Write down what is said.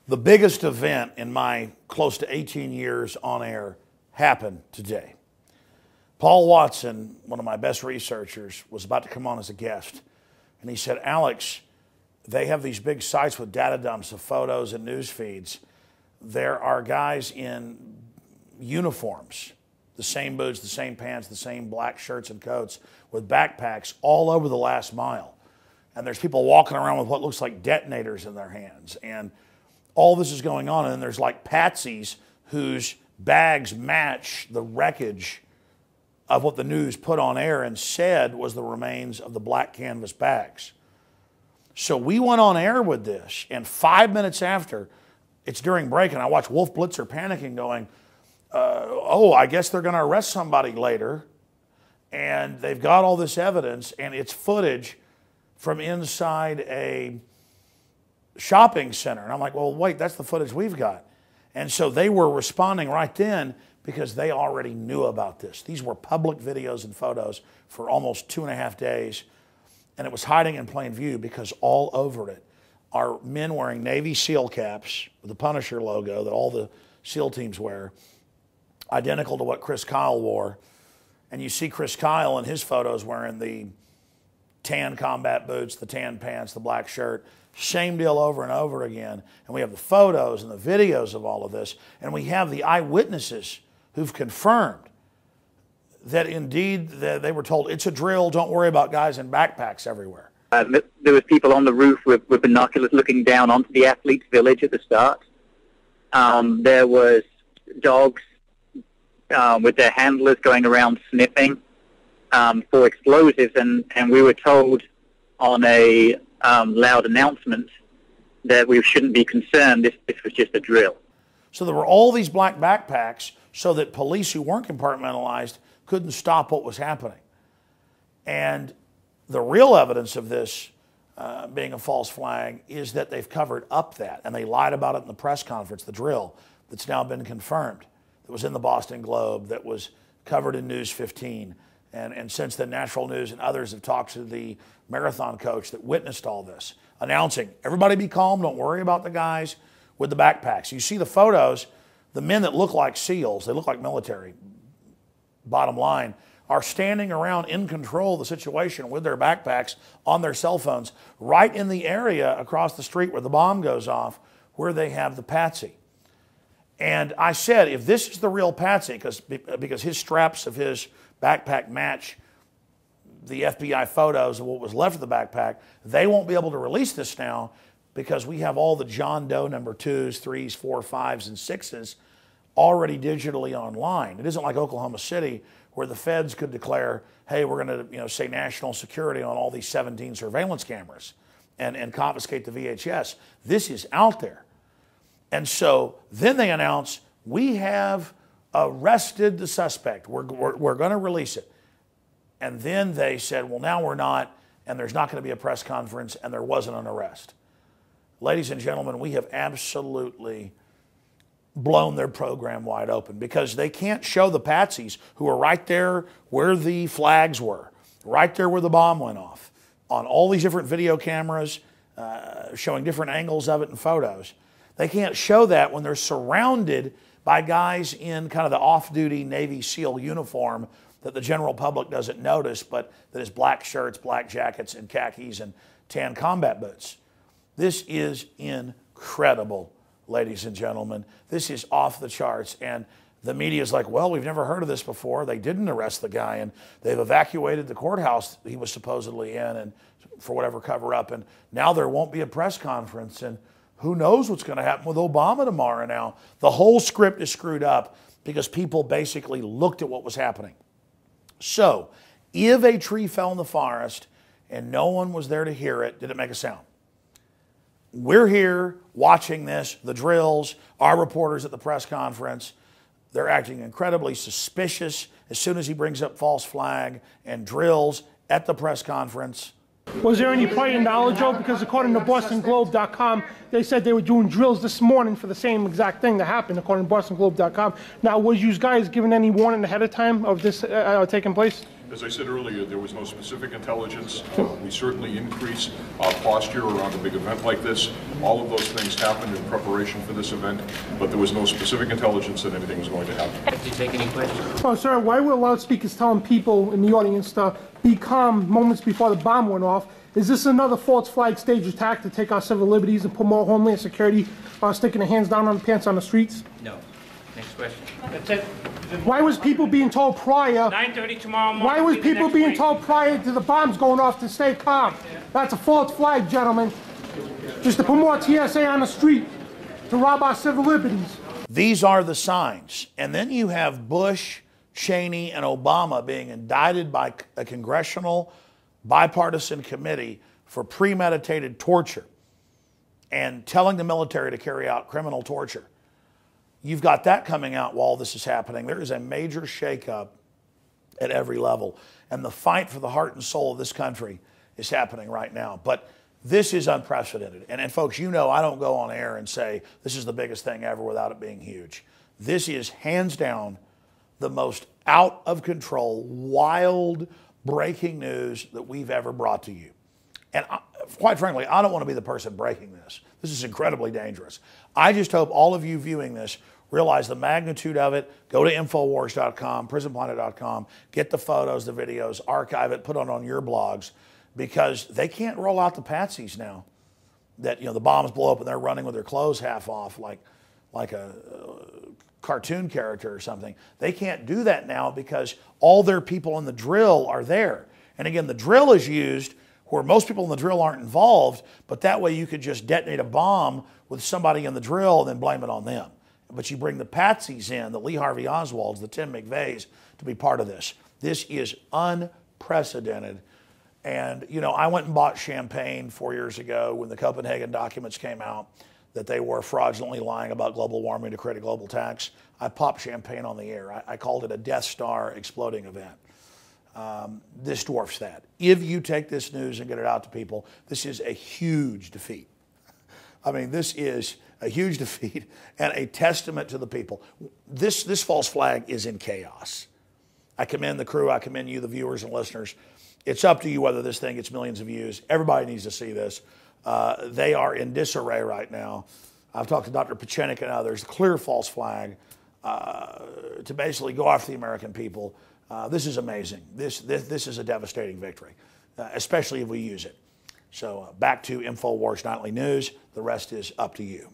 The biggest event in my close to 18 years on air happened today. Paul Watson, one of my best researchers, was about to come on as a guest. And he said, Alex, they have these big sites with data dumps of photos and news feeds. There are guys in uniforms, the same boots, the same pants, the same black shirts and coats with backpacks all over the last mile. And there's people walking around with what looks like detonators in their hands. And all this is going on. And then there's like patsies whose bags match the wreckage of what the news put on air and said was the remains of the black canvas bags. So we went on air with this, and 5 minutes after, it's during break, and I watch Wolf Blitzer panicking going, oh, I guess they're going to arrest somebody later, and they've got all this evidence, and it's footage from inside a shopping center. And I'm like, well, wait, that's the footage we've got. And so they were responding right then because they already knew about this. These were public videos and photos for almost 2.5 days, and it was hiding in plain view because all over it are men wearing Navy SEAL caps with the Punisher logo that all the SEAL teams wear, identical to what Chris Kyle wore. And you see Chris Kyle in his photos wearing the tan combat boots, the tan pants, the black shirt. Same deal over and over again. And we have the photos and the videos of all of this. And we have the eyewitnesses who've confirmed that indeed they were told, it's a drill, don't worry about guys in backpacks everywhere. There was people on the roof with binoculars looking down onto the athletes' village at the start. There was dogs with their handlers going around sniffing for explosives, and we were told on a loud announcement that we shouldn't be concerned, this was just a drill. So there were all these black backpacks so that police who weren't compartmentalized couldn't stop what was happening. And the real evidence of this being a false flag is that they've covered up that, and they lied about it in the press conference, the drill that's now been confirmed, that was in the Boston Globe, that was covered in News 15. And since then, Natural News and others have talked to the marathon coach that witnessed all this, announcing, everybody be calm, don't worry about the guys with the backpacks. You see the photos, the men that look like SEALs, they look like military, bottom line, are standing around in control of the situation with their backpacks on their cell phones, right in the area across the street where the bomb goes off, where they have the patsy. And I said, if this is the real patsy, because his straps of his backpack match the FBI photos of what was left of the backpack, they won't be able to release this now because we have all the John Doe number 2s, 3s, 4, 5s, and 6s already digitally online. It isn't like Oklahoma City where the feds could declare, hey, we're going to say national security on all these 17 surveillance cameras and confiscate the VHS. This is out there. And so then they announce, we have arrested the suspect. We're going to release it. And then they said, well, now we're not, and there's not going to be a press conference, and there wasn't an arrest. Ladies and gentlemen, we have absolutely blown their program wide open because they can't show the patsies who are right there where the flags were, right there where the bomb went off, on all these different video cameras, showing different angles of it and photos. They can't show that when they're surrounded by guys in kind of the off-duty Navy SEAL uniform that the general public doesn't notice, but that is black shirts, black jackets, and khakis and tan combat boots. This is incredible, ladies and gentlemen. This is off the charts, and the media is like, well, we've never heard of this before. They didn't arrest the guy, and they've evacuated the courthouse he was supposedly in and for whatever cover-up, and now there won't be a press conference, and who knows what's going to happen with Obama tomorrow now. The whole script is screwed up because people basically looked at what was happening. So, if a tree fell in the forest and no one was there to hear it, did it make a sound? We're here watching this, the drills, our reporters at the press conference. They're acting incredibly suspicious as soon as he brings up false flag and drills at the press conference. Was there any prior knowledge of? Because according to BostonGlobe.com, they said they were doing drills this morning for the same exact thing that happened, according to BostonGlobe.com. Now, was you guys given any warning ahead of time of this taking place? As I said earlier, there was no specific intelligence. We certainly increase our posture around a big event like this. All of those things happened in preparation for this event, but there was no specific intelligence that anything was going to happen. Do you take any questions? Oh, sir, why were loudspeakers telling people in the audience to be calm moments before the bomb went off? Is this another false flag stage attack to take our civil liberties and put more Homeland Security sticking their hands down on the pants on the streets? No. Next question. That's it. Why was people being told prior? 9:30 tomorrow morning. Why was will be the people next being briefing. told prior to the bombs going off to stay calm? That's a false flag, gentlemen. Just to put more TSA on the street to rob our civil liberties. These are the signs. And then you have Bush, Cheney, and Obama being indicted by a congressional bipartisan committee for premeditated torture and telling the military to carry out criminal torture. You've got that coming out while this is happening. There is a major shakeup at every level. And the fight for the heart and soul of this country is happening right now. But this is unprecedented. And folks, you know I don't go on air and say this is the biggest thing ever without it being huge. This is hands down the most out of control, wild, breaking news that we've ever brought to you. And quite frankly, I don't want to be the person breaking this. This is incredibly dangerous. I just hope all of you viewing this realize the magnitude of it. Go to Infowars.com, PrisonPlanet.com, get the photos, the videos, archive it, put it on your blogs, because they can't roll out the patsies now that, you know, the bombs blow up and they're running with their clothes half off like a cartoon character or something. They can't do that now because all their people in the drill are there. And again, the drill is used where most people in the drill aren't involved, but that way you could just detonate a bomb with somebody in the drill and then blame it on them. But you bring the patsies in, the Lee Harvey Oswalds, the Tim McVeighs, to be part of this. This is unprecedented. And, you know, I went and bought champagne 4 years ago when the Copenhagen documents came out that they were fraudulently lying about global warming to create a global tax. I popped champagne on the air. I called it a Death Star exploding event. This dwarfs that. If you take this news and get it out to people, this is a huge defeat. I mean, this is a huge defeat and a testament to the people. This false flag is in chaos. I commend the crew. I commend you, the viewers and listeners. It's up to you whether this thing gets millions of views. Everybody needs to see this. They are in disarray right now. I've talked to Dr. Pachenik and others. Clear false flag to basically go after the American people. This is amazing. This is a devastating victory, especially if we use it. So back to Infowars Nightly News. The rest is up to you.